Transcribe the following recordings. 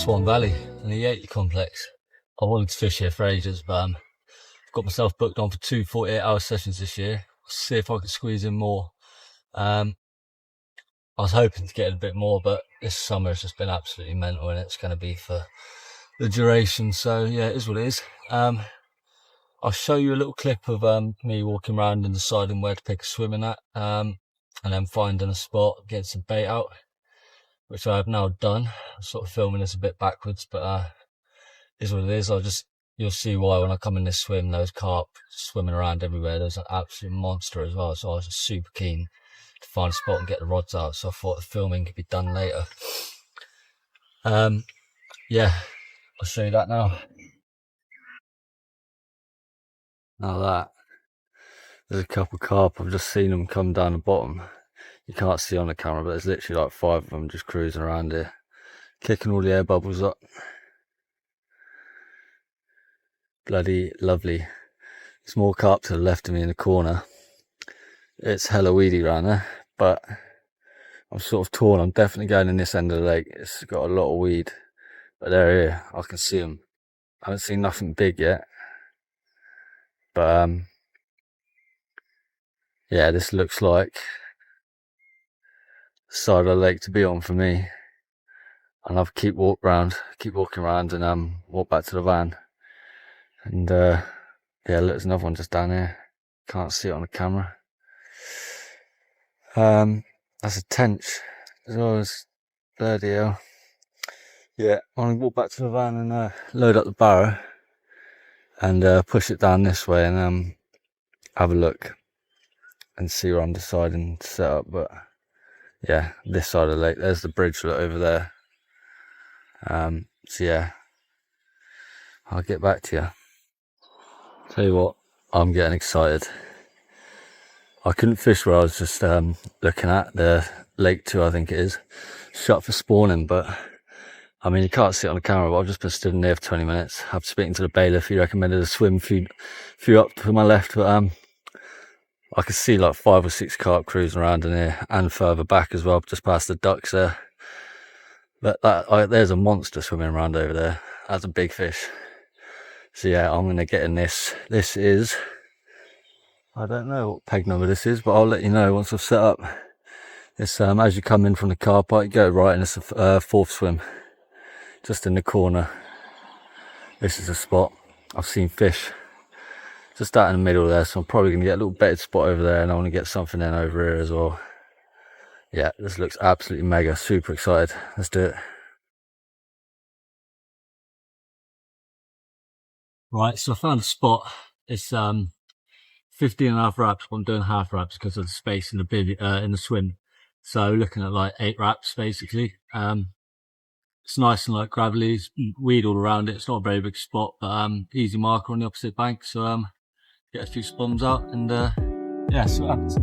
Swan Valley in the Yateley complex. I wanted to fish here for ages, but I've got myself booked on for 2 48-hour sessions this year. I'll see if I can squeeze in more. I was hoping to get a bit more, but this summer has just been absolutely mental, and it's going to be for the duration. So yeah, it is what it is. I'll show you a little clip of me walking around and deciding where to pick a swimming at, and then finding a spot, getting some bait out, which I have now done. I'm sort of filming this a bit backwards, but is what it is. You'll see why when I come in this swim. Those carp swimming around everywhere. There's an absolute monster as well, so I was just super keen to find a spot and get the rods out, so I thought the filming could be done later. Yeah, I'll show you that now. Now there's a couple of carp. I've just seen them come down the bottom. You can't see on the camera, but there's literally like 5 of them just cruising around here, kicking all the air bubbles up. Bloody lovely. There's more carp to the left of me in the corner. It's hella weedy around there, but I'm sort of torn. I'm definitely going in this end of the lake. It's got a lot of weed, but they're here. I can see them. I haven't seen nothing big yet, but yeah, this looks like the side of the lake to be on for me. And I'll keep walking around and walk back to the van. And yeah, look, there's another one just down here. Can't see it on the camera. That's a tench as well as bloody hell. Yeah, I'm gonna walk back to the van and load up the barrow and push it down this way and have a look and see where I'm deciding to set up. But yeah, this side of the lake, there's the bridge over there. So yeah, I'll get back to you. Tell you what, I'm getting excited. I couldn't fish where I was just looking at, the lake 2 I think it is, shut for spawning, but I mean you can't see it on the camera, but I've just been stood in there for 20 minutes. After speaking to the bailiff, he recommended a swim few up to my left, but I could see like 5 or 6 carp cruising around in here and further back as well, just past the ducks there. But there's a monster swimming around over there. That's a big fish. So yeah, I'm going to get in this. This is, I don't know what peg number this is, but I'll let you know once I've set up. It's as you come in from the car park, you go right, and it's a 4th swim, just in the corner. This is a spot. I've seen fish just out in the middle there, so I'm probably going to get a little bedded spot over there, and I want to get something in over here as well. Yeah, this looks absolutely mega. Super excited. Let's do it. Right, so I found a spot. It's 15.5 wraps, but I'm doing half wraps because of the space in the swim. So looking at like 8 wraps basically. It's nice and like gravelly, weed all around it. It's not a very big spot, but easy marker on the opposite bank. So get a few spums out and yeah, see what happens.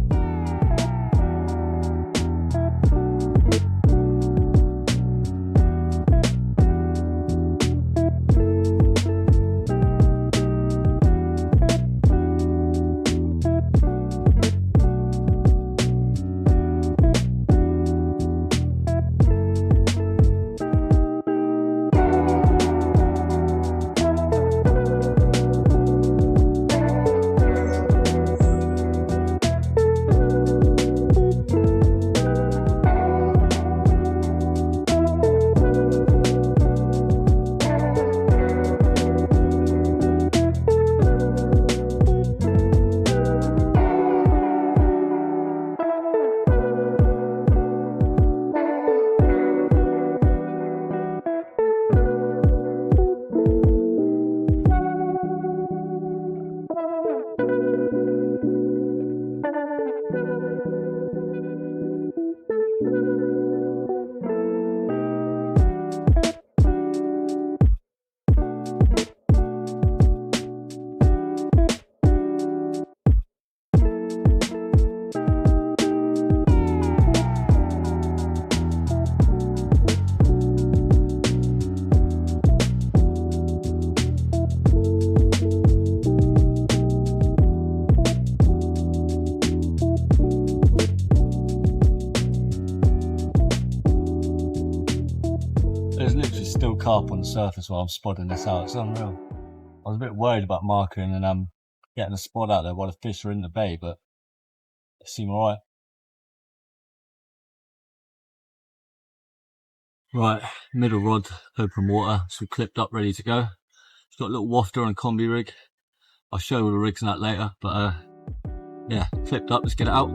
carp on the surface while I'm spodding this out. It's unreal. I was a bit worried about marking and getting a spot out there while the fish are in the bay, but it seemed alright. Right, middle rod, open water, so clipped up, ready to go. It's got a little wafter on a combi rig. I'll show you all the rigs and that later, but yeah, clipped up, let's get it out.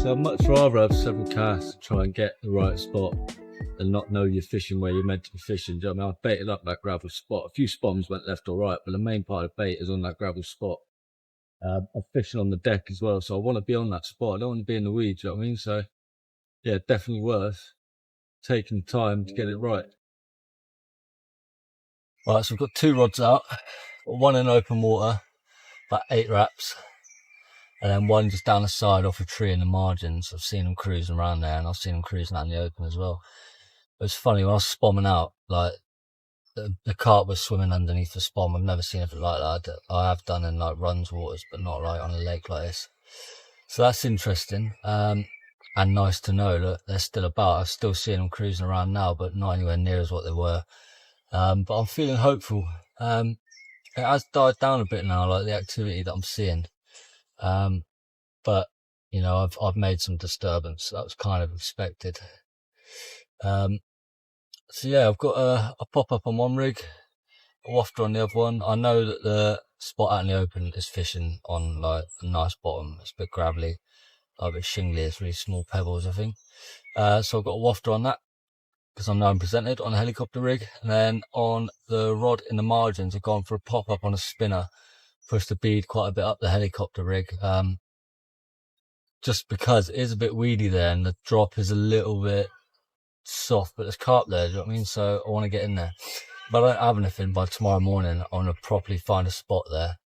So I'd much rather have several casts to try and get the right spot than not know you're fishing where you're meant to be fishing. Do you know what I mean? I baited up that gravel spot. A few spoms went left or right, but the main part of the bait is on that gravel spot. I'm fishing on the deck as well, so I want to be on that spot. I don't want to be in the weeds, you know what I mean? So yeah, definitely worth taking time to get it right. Right, so we've got two rods out, one in open water, about 8 wraps. And then one just down the side off a tree in the margins. I've seen them cruising around there, and I've seen them cruising out in the open as well. It was funny, when I was spomming out, like, the carp was swimming underneath the spom. I've never seen anything like that. I have done in, like, runs waters, but not, like, on a lake like this. So that's interesting, and nice to know that they're still about. I'm still seeing them cruising around now, but not anywhere near as what they were. But I'm feeling hopeful. It has died down a bit now, like, the activity that I'm seeing. But you know, I've made some disturbance. That was kind of expected. So yeah, I've got a pop up on one rig, a wafter on the other one. I know that the spot out in the open is fishing on like a nice bottom. It's a bit gravelly, like a bit shingly. It's really small pebbles, I think. So I've got a wafter on that because I'm now presented on a helicopter rig. And then on the rod in the margins, I've gone for a pop up on a spinner, pushed the bead quite a bit up the helicopter rig. Just because it is a bit weedy there and the drop is a little bit soft, but there's carp there, do you know what I mean? So I want to get in there. But I don't have anything by tomorrow morning. I want to properly find a spot there.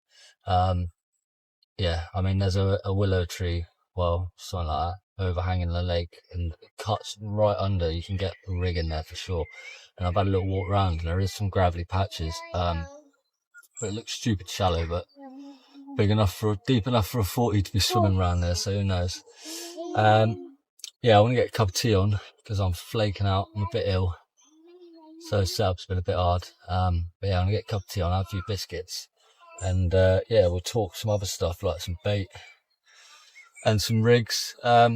Yeah, I mean, there's a willow tree well, something like that, overhanging the lake, and it cuts right under. You can get a rig in there for sure. And I've had a little walk around, and there is some gravelly patches, but it looks stupid shallow, but deep enough for a 40 to be swimming around there, so who knows. Yeah, I want to get a cup of tea on because I'm flaking out. I'm a bit ill, so setup's been a bit hard. But yeah, I'm gonna get a cup of tea on, have a few biscuits, and yeah, we'll talk some other stuff like some bait and some rigs. Yeah,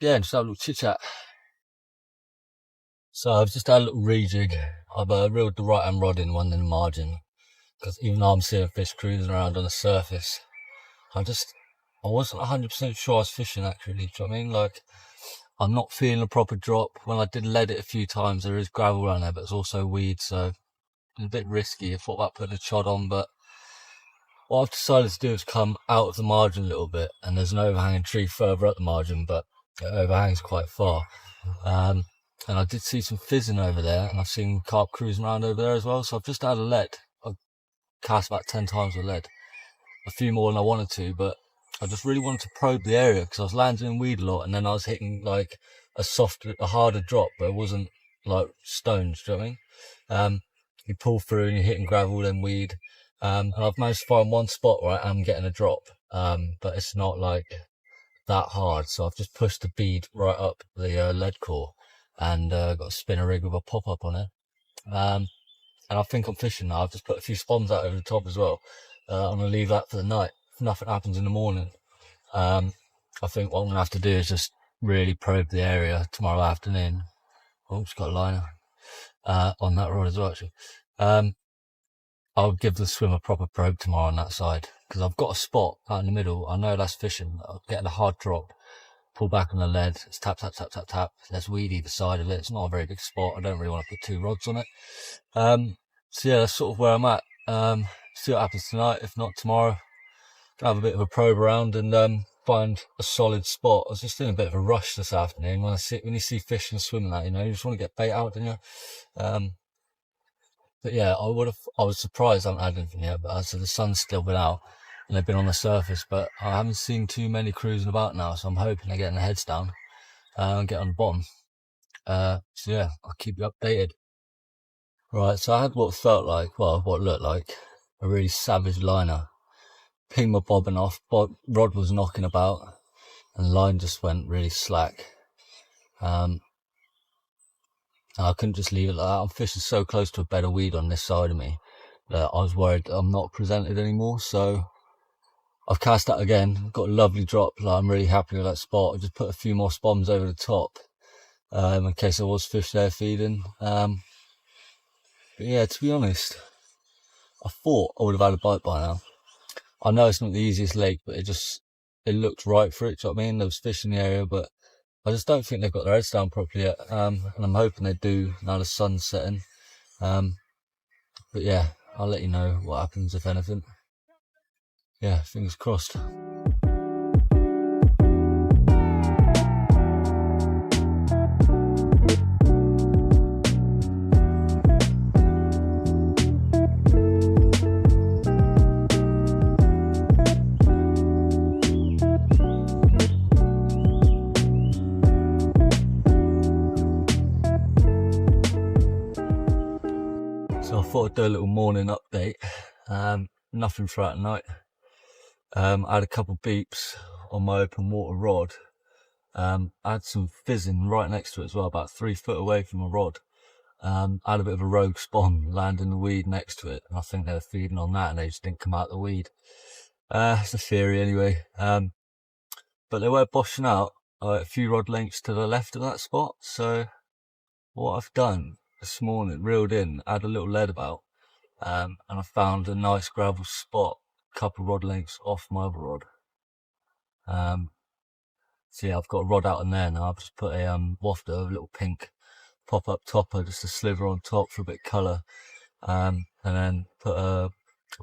and just have a little chit chat. So I've just had a little rejig. I've reeled the right hand rod in, one in the margin, because even though I'm seeing fish cruising around on the surface, I wasn't 100% sure I was fishing accurately. Do you know what I mean? Like, I'm not feeling a proper drop. When I did lead it a few times, there is gravel around there, but it's also weed, so it's a bit risky. I thought about putting a chod on, but what I've decided to do is come out of the margin a little bit, and there's an overhanging tree further up the margin, but it overhangs quite far. And I did see some fizzing over there, and I've seen carp cruising around over there as well, so I've just had a lead. I've cast about 10 times with lead. A few more than I wanted to, but I just really wanted to probe the area because I was landing in weed a lot, and then I was hitting like a harder drop, but it wasn't like stones. Do you know what I mean? You pull through and you're hitting gravel, then weed, and I've managed to find one spot where I am getting a drop, but it's not like that hard. So I've just pushed the bead right up the lead core, and got a spinner rig with a pop up on it. And I think I'm fishing now. I've just put a few spawns out over the top as well. I'm going to leave that for the night. If nothing happens in the morning, I think what I'm going to have to do is just really probe the area tomorrow afternoon. Oh, it's got a liner on that rod as well, actually. I'll give the swim a proper probe tomorrow on that side, because I've got a spot out in the middle. I know that's fishing. I'm getting a hard drop. Pull back on the lead. It's tap, tap, tap, tap, tap. There's weed either side of it. It's not a very big spot. I don't really want to put 2 rods on it. So yeah, that's sort of where I'm at. See what happens tonight. If not tomorrow, have a bit of a probe around and find a solid spot. I was just in a bit of a rush this afternoon when you see fish and swimming that, you just want to get bait out, don't you? But yeah, I was surprised I haven't had anything yet, but so the sun's still been out and they've been on the surface, but I haven't seen too many cruising about now, so I'm hoping they're getting their heads down and get on the bottom. So yeah, I'll keep you updated. Right, so I had what looked like a really savage liner. Pinged my bobbin off, rod was knocking about, and the line just went really slack. And I couldn't just leave it like that. I'm fishing so close to a bed of weed on this side of me that I was worried that I'm not presented anymore, so I've cast that again. Got a lovely drop, I'm really happy with that spot. I just put a few more spawns over the top, in case there was fish there feeding. But yeah, to be honest, I thought I would have had a bite by now. I know it's not the easiest lake, but it looked right for it. Do you know what I mean? There was fish in the area, but I just don't think they've got their heads down properly yet. And I'm hoping they do now the sun's setting. But yeah, I'll let you know what happens if anything. Yeah, fingers crossed. So I thought I'd do a little morning update. Nothing throughout the night. I had a couple beeps on my open water rod. I had some fizzing right next to it as well, about 3 foot away from my rod. I had a bit of a rogue spawn land in the weed next to it, and I think they were feeding on that and they just didn't come out of the weed. It's a theory anyway. But they were boshing out a few rod lengths to the left of that spot, so what I've done this morning, reeled in, had a little lead about, and I found a nice gravel spot a couple rod lengths off my other rod. So yeah, I've got a rod out in there now. I've just put a wafter, a little pink pop-up topper, just a sliver on top for a bit of colour, and then put a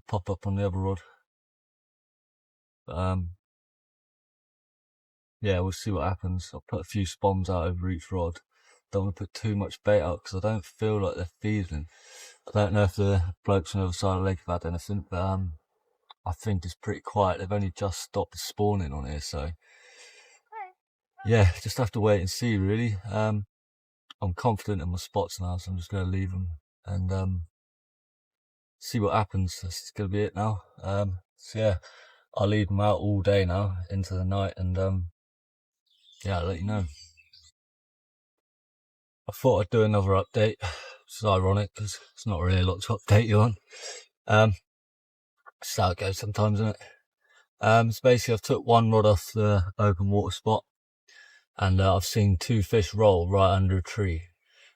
pop-up on the other rod. But yeah, we'll see what happens. I'll put a few spawns out over each rod. Don't want to put too much bait out because I don't feel like they're feeding. I don't know if the blokes on the other side of the lake have had anything, but I think it's pretty quiet. They've only just stopped spawning on here, so yeah, just have to wait and see really. I'm confident in my spots now, so I'm just going to leave them and see what happens. That's going to be it now. So yeah, I'll leave them out all day now into the night, and yeah, I'll let you know. I thought I'd do another update, which is ironic because it's not really a lot to update you on. Just how it goes sometimes, isn't it? So basically I've took one rod off the open water spot, and I've seen 2 fish roll right under a tree,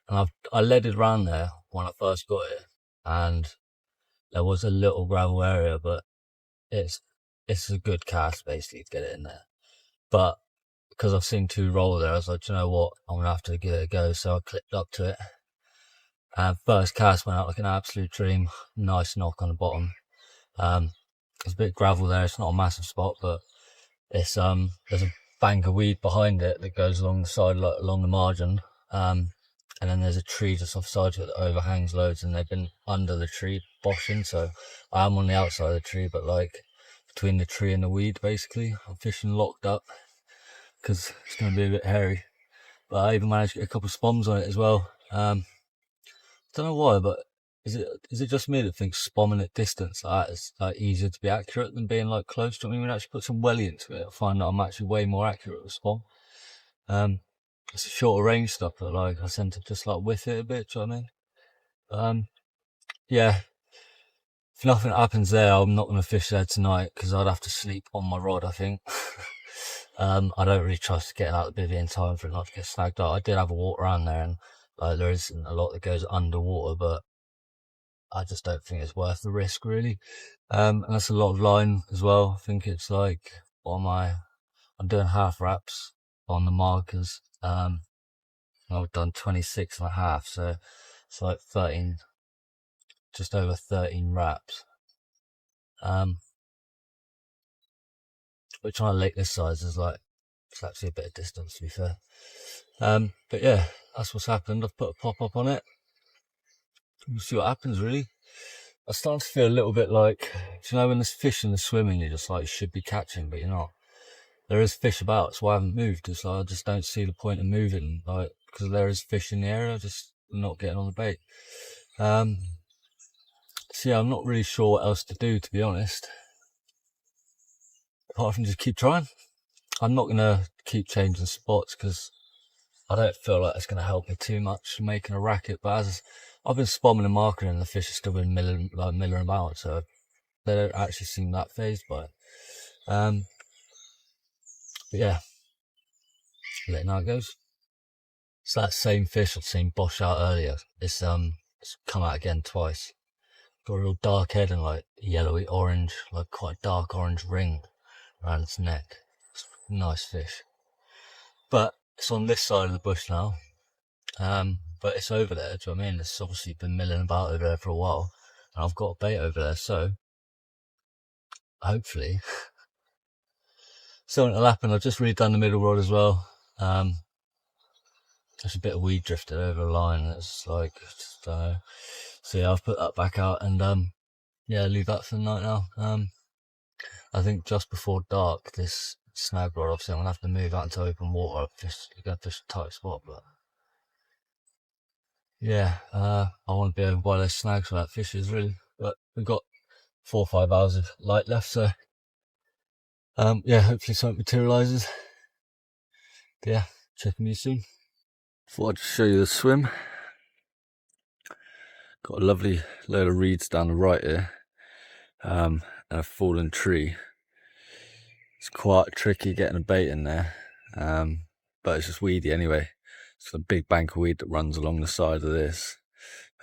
and I leaded around there when I first got it, and there was a little gravel area, but it's a good cast basically to get it in there. But because I've seen 2 roll there, I was like, you know what, I'm gonna have to give it a go. So I clipped up to it, and first cast went out like an absolute dream. Nice knock on the bottom. There's a bit of gravel there. It's not a massive spot, but it's there's a bank of weed behind it that goes along the side, like, along the margin. And then there's a tree just offside it that overhangs loads, and they've been under the tree boshing. So I am on the outside of the tree, but like between the tree and the weed, basically. I'm fishing locked up because it's going to be a bit hairy. But I even managed to get a couple of spoms on it as well. Don't know why, but is it just me that thinks spomming at distance like that is like easier to be accurate than being like close to it? I mean, when I actually put some welly into it, I find that I'm actually way more accurate with spom. It's a shorter range stuff, but like I tend to just like whiff it a bit. Do you know what I mean? Yeah. If nothing happens there, I'm not going to fish there tonight because I'd have to sleep on my rod, I think. I don't really trust getting out of the bivvy in time for it not to get snagged up. I did have a walk around there, and like there isn't a lot that goes underwater, but I just don't think it's worth the risk really. And that's a lot of line as well. I think it's like, I'm doing half wraps on the markers. I've done 26 and a half, so it's like 13, just over 13 wraps. Which on a lake this size is like, it's actually a bit of distance to be fair. But yeah, that's what's happened. I've put a pop up on it. We'll see what happens really. I start to feel a little bit like, do you know when there's fish in the swimming, you're just like, you should be catching, but you're not. There is fish about, that's why I haven't moved. It's like, I just don't see the point of moving, like, because there is fish in the area, just not getting on the bait. So yeah, I'm not really sure what else to do, to be honest, apart from just keep trying. I'm not going to keep changing spots because I don't feel like it's going to help me too much making a racket. But as I've been spomming and marking, and the fish have still been milling about, so they don't actually seem that phased by it. But yeah, letting how it goes. It's that same fish I've seen bosh out earlier. It's come out again twice. Got a real dark head and like yellowy orange, like quite a dark orange ring around its neck. It's a nice fish. But it's on this side of the bush now. But it's over there, do you know what I mean? It's obviously been milling about over there for a while, and I've got a bait over there, so hopefully something will happen. I've just redone the middle rod as well. There's a bit of weed drifted over the line. It's like, so yeah, I've put that back out, and yeah, leave that for the night now. I think just before dark, this snag rod, obviously I'm gonna have to move out into open water. You're gonna fish a tight spot, but yeah, I want to be over by those snags for that fishes really. But we've got 4 or 5 hours of light left, so yeah, hopefully something materializes. But yeah, checking you soon. Thought I'd show you the swim. Got a lovely load of reeds down the right here, and a fallen tree. It's quite tricky getting a bait in there, but it's just weedy anyway. It's a big bank of weed that runs along the side of this.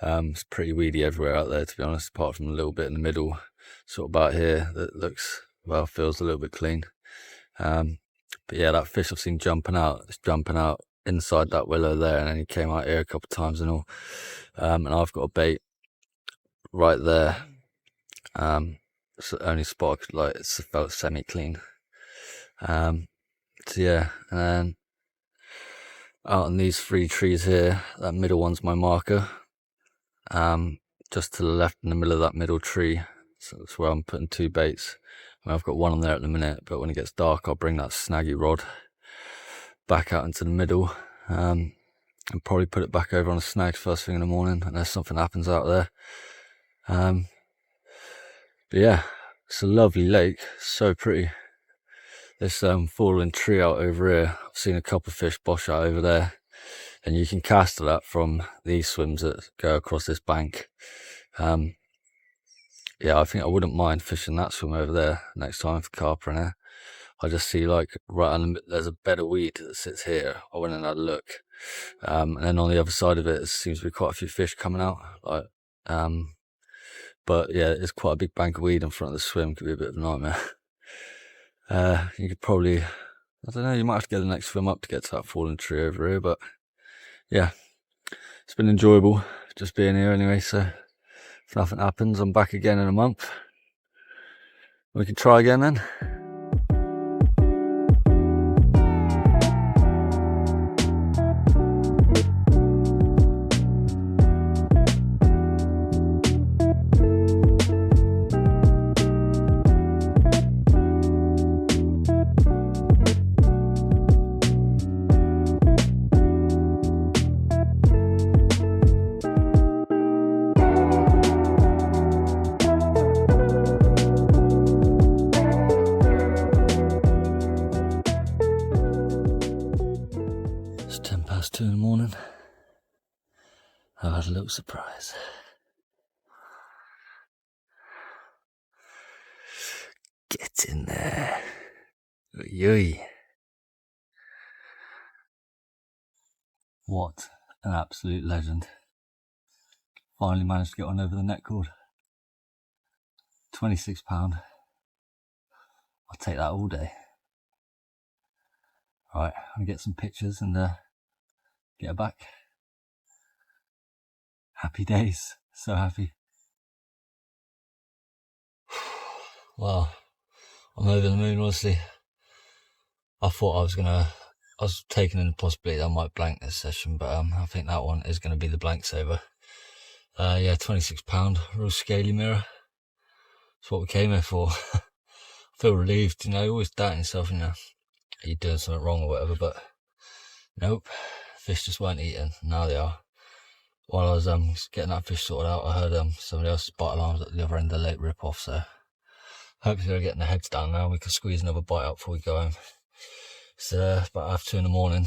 It's pretty weedy everywhere out there, to be honest, apart from a little bit in the middle, sort of about here, that looks, well, feels a little bit clean. But yeah, that fish I've seen jumping out, it's jumping out inside that willow there, and then he came out here a couple of times and all. And I've got a bait right there. It's the only spot I could, like, it's felt semi-clean. So yeah, and then out on these 3 trees here, that middle one's my marker. Just to the left in the middle of that middle tree, so that's where I'm putting 2 baits. I mean, I've got one on there at the minute, but when it gets dark I'll bring that snaggy rod back out into the middle, and probably put it back over on the snags first thing in the morning unless something happens out there. But yeah, it's a lovely lake, so pretty. This fallen tree out over here, I've seen a couple of fish bosh out over there, and you can cast to that from these swims that go across this bank. Yeah, I think I wouldn't mind fishing that swim over there next time for carp in there. I just see like right on the, there's a bed of weed that sits here. I went and had a look, and then on the other side of it, there seems to be quite a few fish coming out. Like, but yeah, it's quite a big bank of weed in front of the swim. Could be a bit of a nightmare. You could probably, I don't know, you might have to get the next swim up to get to that fallen tree over here. But yeah, it's been enjoyable just being here anyway. So if nothing happens, I'm back again in a month. We can try again then. It's 2:10 in the morning. I've had a little surprise. Get in there. Oy. What an absolute legend. Finally managed to get one over the net cord. £26. I'll take that all day. Right, I'm gonna get some pictures and get her back. Happy days, so happy. Well, I'm over the moon, honestly. I thought I was taking in the possibility that I might blank this session, but I think that one is going to be the blank saver. Yeah, £26, real scaly mirror. That's what we came here for. I feel relieved, you know, you always doubting yourself, you know, are you doing something wrong or whatever, but nope, fish just weren't eating. Now they are. While I was getting that fish sorted out, I heard somebody else's bite alarms at the other end of the lake rip off, so hopefully they're getting their heads down now. We can squeeze another bite out before we go home. It's about 2:30 in the morning,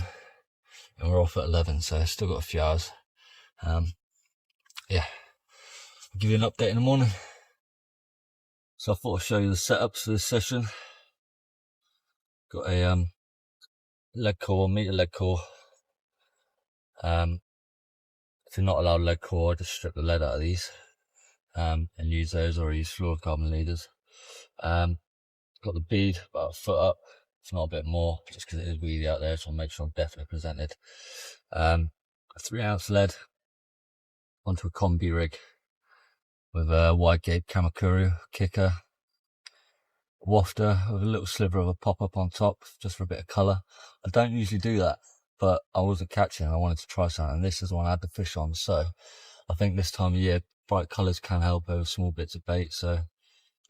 and we're off at 11, so still got a few hours. Yeah, I'll give you an update in the morning. So I thought I'd show you the setups for this session. Got a lead core, meter lead core. If you're not allowed lead core, I just strip the lead out of these and use those, or use fluorocarbon leaders. Got the bead about a foot up, if not a bit more, just because it is weedy out there, so I'll make sure I'm definitely presented. A 3-ounce lead onto a combi rig with a wide gauge Kamakuru kicker, wafter with a little sliver of a pop-up on top, just for a bit of colour. I don't usually do that, but I wasn't catching, I wanted to try something, and this is the one I had the fish on, so I think this time of year, bright colours can help over small bits of bait, so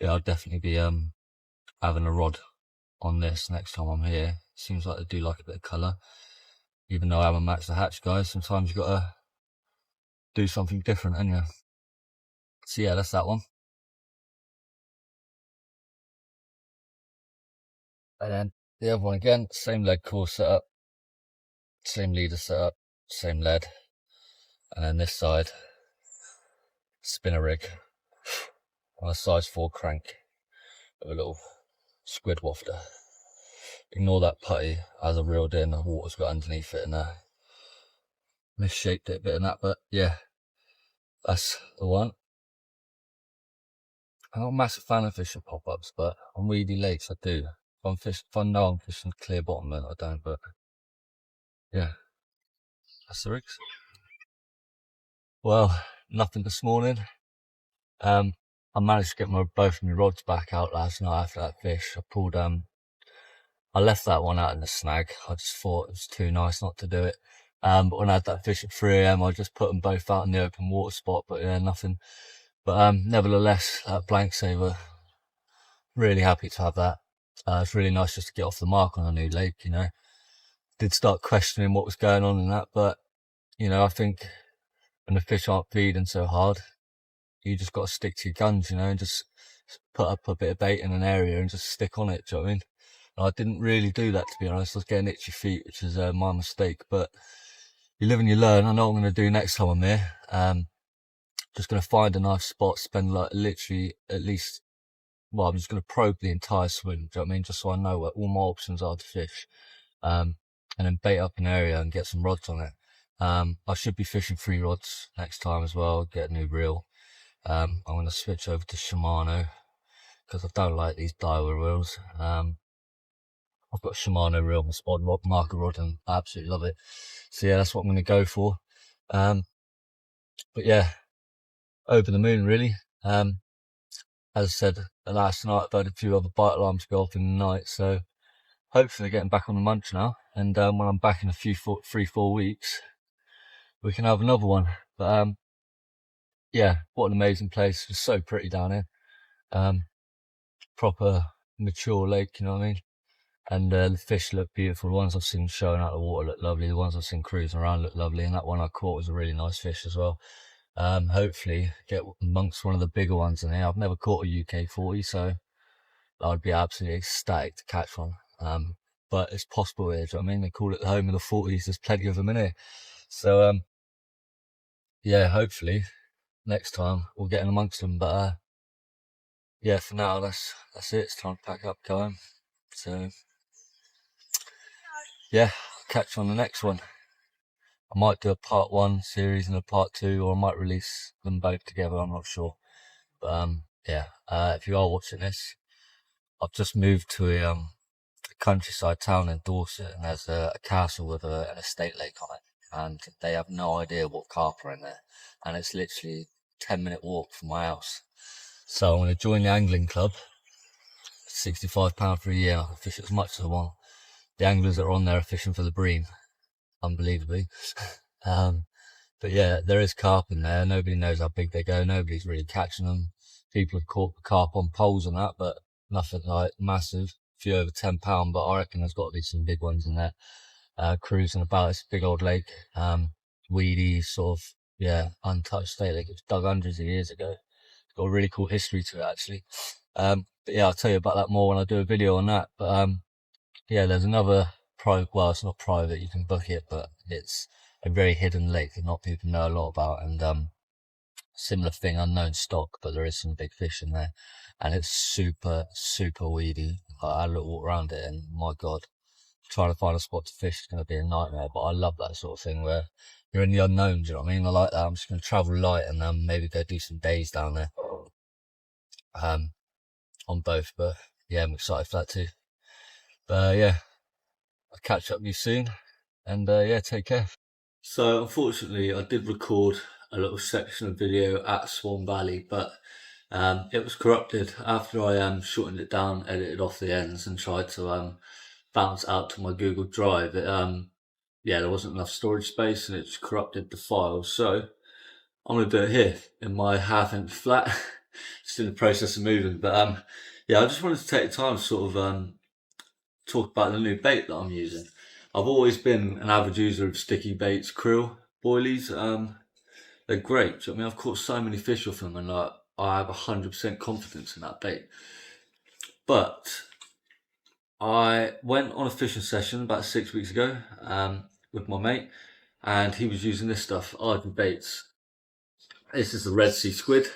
yeah, I'll definitely be having a rod on this next time I'm here. Seems like they do like a bit of colour, even though I haven't matched the hatch, guys. Sometimes you gotta do something different, ain't you? So yeah, that's that one. And then the other one again, same lead core setup, same leader setup, same lead. And then this side, spinner rig on a size 4 crank with a little squid wafter. Ignore that putty as I reeled in, the water's got underneath it and misshaped it a bit and that, but yeah, that's the one. I'm not a massive fan of fishing pop-ups, but on weedy lakes I do. If I know I'm fishing clear bottom, then I don't, but yeah, that's the rigs. Well, nothing this morning. I managed to get both my rods back out last night after that fish. I left that one out in the snag. I just thought it was too nice not to do it. But when I had that fish at 3 AM, I just put them both out in the open water spot, but yeah, nothing. But nevertheless, that blank saver, really happy to have that. It's really nice just to get off the mark on a new lake, you know. did start questioning what was going on in that. But, you know, I think when the fish aren't feeding so hard, you just got to stick to your guns, you know, and just put up a bit of bait in an area and just stick on it, do you know what I mean? And I didn't really do that, to be honest. I was getting itchy feet, which is my mistake, but you live and you learn. I know what I'm going to do next time I'm here. Just going to find a nice spot, spend like literally at least, well, I'm just going to probe the entire swim, do you know what I mean? Just so I know where all my options are to fish. And then bait up an area and get some rods on it. I should be fishing 3 rods next time as well, get a new reel. I'm going to switch over to Shimano because I don't like these Daiwa reels. I've got a Shimano reel, my spot rod, marker rod, and I absolutely love it. So yeah, that's what I'm going to go for. But yeah, over the moon really. As I said, last night I've had a few other bite alarms go off in the night, so hopefully getting back on the munch now. And when I'm back in a 3-4 weeks, we can have another one. But yeah, what an amazing place. It's so pretty down here. Proper mature lake, you know what I mean? And the fish look beautiful. The ones I've seen showing out the water look lovely. The ones I've seen cruising around look lovely. And that one I caught was a really nice fish as well. Hopefully get amongst one of the bigger ones in here. I've never caught a UK 40, so I'd be absolutely ecstatic to catch one. But it's possible here, do you know what I mean? They call it the home of the 40s. There's plenty of them in here. So, yeah, hopefully next time we'll get in amongst them. But, yeah, for now, that's it. It's time to pack up, go home. So, yeah, I'll catch you on the next one. I might do a part 1 series and a part 2, or I might release them both together. I'm not sure. But, yeah, if you are watching this, I've just moved to a countryside town in Dorset, and there's a castle with an estate lake on it, and they have no idea what carp are in there, and it's literally a 10-minute walk from my house. So I'm going to join the angling club. £65 for a year. I can fish as much as I want. The anglers that are on there are fishing for the bream, unbelievably. But yeah, there is carp in there. Nobody knows how big they go. Nobody's really catching them. People have caught carp on poles and that, but nothing like massive. A few over £10, but I reckon there's got to be some big ones in there. Cruising about. It's a big old lake. Weedy, sort of, yeah, untouched state lake. It was dug hundreds of years ago. It's got a really cool history to it, actually. But yeah, I'll tell you about that more when I do a video on that. But yeah, there's another private, well, it's not private, you can book it, but it's a very hidden lake that not people know a lot about. And similar thing, unknown stock, but there is some big fish in there, and it's super, super weedy. I had a little walk around it, and my God, trying to find a spot to fish is going to be a nightmare. But I love that sort of thing where you're in the unknown, do you know what I mean? I like that. I'm just going to travel light and maybe go do some days down there on both. But yeah, I'm excited for that too. But yeah, I'll catch up with you soon, and yeah, take care. So unfortunately, I did record a little section of video at Swan Valley, but it was corrupted after I shortened it down, edited off the ends, and tried to bounce out to my Google Drive. It yeah, there wasn't enough storage space, and it's corrupted the files. So I'm gonna do it here in my half-empty flat. Just in the process of moving, but yeah, I just wanted to take the time to sort of talk about the new bait that I'm using. I've always been an avid user of sticky baits, krill, boilies. They're great. Do you know what I mean? I've caught so many fish with them, and like, I have 100% confidence in that bait. But I went on a fishing session about 6 weeks ago with my mate, and he was using this stuff, Arden Baits. This is the Red Sea squid,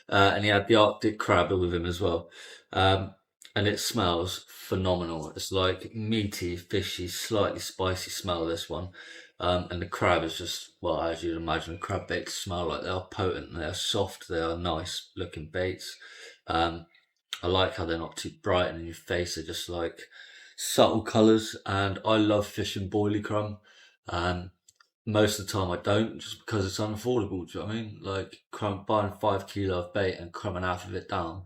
and he had the Arctic crab with him as well. And it smells phenomenal. It's like meaty, fishy, slightly spicy smell, this one. And the crab is just, well, as you'd imagine crab baits smell like. They are potent, they are soft, they are nice looking baits. I like how they're not too bright and in your face, they're just like subtle colours. And I love fishing boilie crumb. Most of the time I don't, just because it's unaffordable, do you know what I mean? Like buying 5 kilo of bait and crumbing half of it down.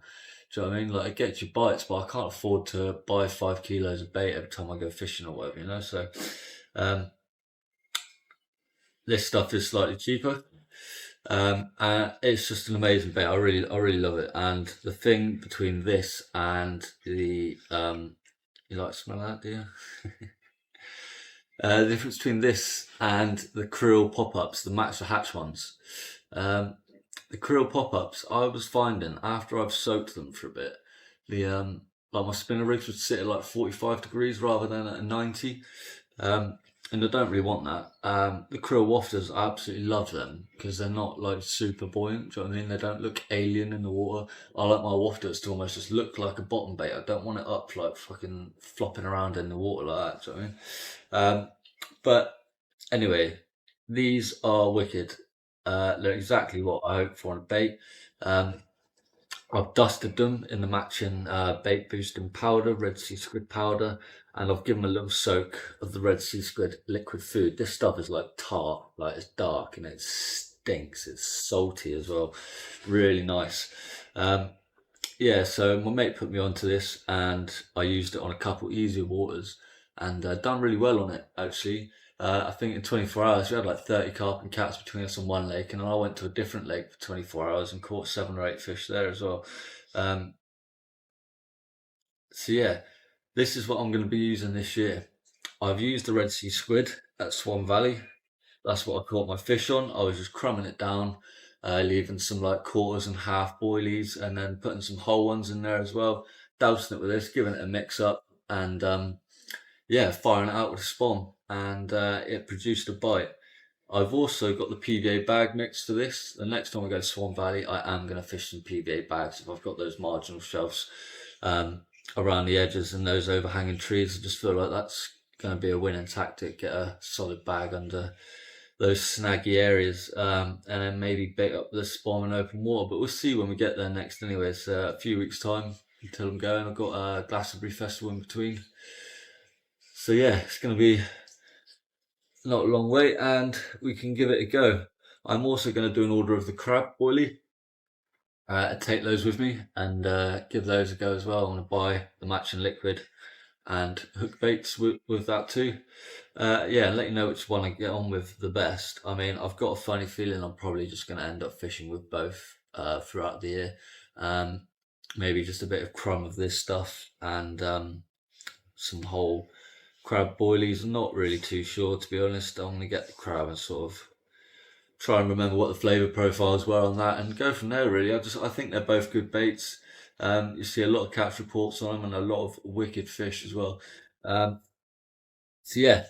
Do you know what I mean? Like, it gets you bites, but I can't afford to buy 5 kilos of bait every time I go fishing or whatever, you know? So, this stuff is slightly cheaper. And it's just an amazing bait. I really love it. And the thing between this and the, you like to smell that, do you? The difference between this and the krill pop-ups, the match the hatch ones. The krill pop-ups, I was finding after I've soaked them for a bit, the like my spinner rigs would sit at like 45 degrees rather than at 90. And I don't really want that. The krill wafters, I absolutely love them because they're not like super buoyant. Do you know what I mean? They don't look alien in the water. I like my wafters to almost just look like a bottom bait. I don't want it up like fucking flopping around in the water like that. Do you know what I mean? But anyway, these are wicked. They're exactly what I hope for on a bait. Um, I've dusted them in the matching bait boosting powder, Red Sea Squid powder, and I've given them a little soak of the Red Sea Squid liquid food. This stuff is like tart, like it's dark and it stinks. It's salty as well. Really nice. Um, yeah, so my mate put me onto this and I used it on a couple easier waters and done really well on it actually. I think in 24 hours we had like 30 carp and cats between us on one lake, and then I went to a different lake for 24 hours and caught 7 or 8 fish there as well. Um, so yeah, this is what I'm going to be using this year. I've used the Red Sea Squid at Swan Valley. That's what I caught my fish on. I was just crumbing it down, leaving some like quarters and half boilies, and then putting some whole ones in there as well. Dousing it with this, giving it a mix up, and yeah, firing it out with a spawn, and it produced a bite. I've also got the PVA bag mix for this. The next time I go to Swan Valley, I am going to fish some PVA bags if I've got those marginal shelves around the edges and those overhanging trees. I just feel like that's going to be a winning tactic. Get a solid bag under those snaggy areas, and then maybe bait up the spawn in open water. But we'll see when we get there next. Anyway, it's a few weeks' time until I'm going. I've got a Glastonbury festival in between. So yeah, it's going to be not a long wait, and we can give it a go. I'm also going to do an order of the crab boilie. Take those with me and give those a go as well. I'm going to buy the matching liquid and hook baits with that too. Yeah, and let you know which one I get on with the best. I mean, I've got a funny feeling I'm probably just going to end up fishing with both throughout the year. Maybe just a bit of crumb of this stuff and some whole crab boilies. I'm not really too sure, to be honest. I'm going to get the crab and sort of try and remember what the flavour profiles were on that and go from there really. I think they're both good baits. You see a lot of catch reports on them and a lot of wicked fish as well. Um, so yeah,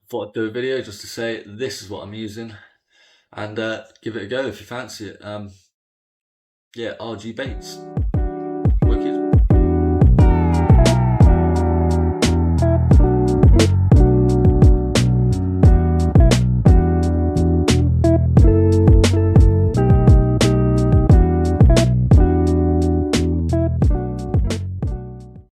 thought I'd do a video just to say this is what I'm using and give it a go if you fancy it. Yeah, RG Baits.